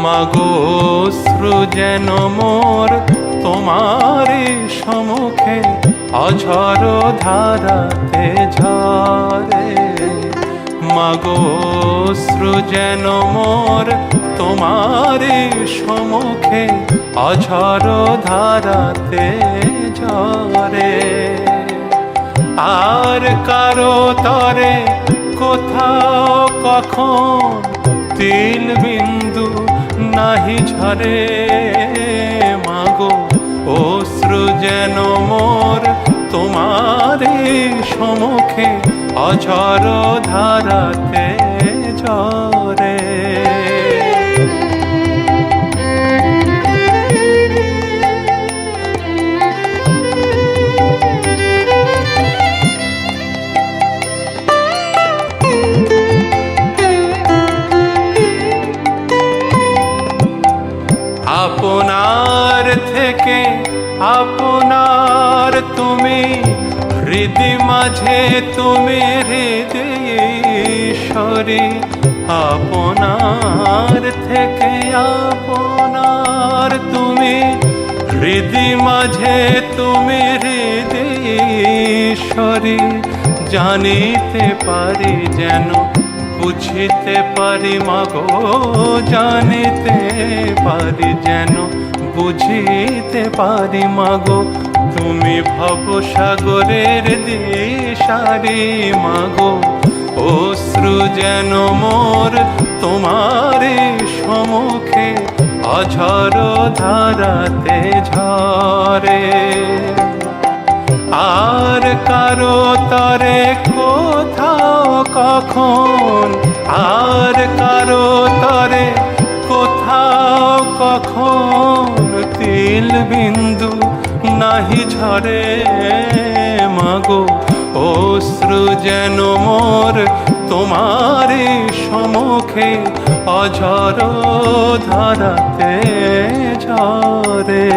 মাগো অশ্রু যেন মোর তোমারি সম্মুখে অঝর ধারাতে ঝরে। মাগো অশ্রু যেন মোর তোমারি সম্মুখে অঝর ধারাতে ঝরে। আর কারো তরে কোথাও কখন তিল বিন্দু নাহি ঝরে। মাগো অশ্রু যেন মোর তোমারি সম্মুখে অঝর ধারাতে ঝরে। আপনার থেকে আপনার তুমি, হৃদি মাঝে তুমি হৃদয়েশ্বরী। আপনার থেকে আপনার তুমি, হৃদি মাঝে তুমি হৃদয়েশ্বরী। জানিতে পারি যেন বুঝিতে পারি মাগো, জানিতে পারি যেন বুঝিতে পারি মাগো। তুমি ভবসাগরের দিশারি মাগো। অশ্রু যেন মোর তোমারি সম্মুখে অঝর ধারাতে ঝরে। আর কারো তরে কোথাও কখন, আর কারো তরে কোথাও কখন তিল বিন্দু নাহি ঝরে। মাগো অশ্রু যেন মোর তোমারি সম্মুখে অঝর ধারাতে ঝরে।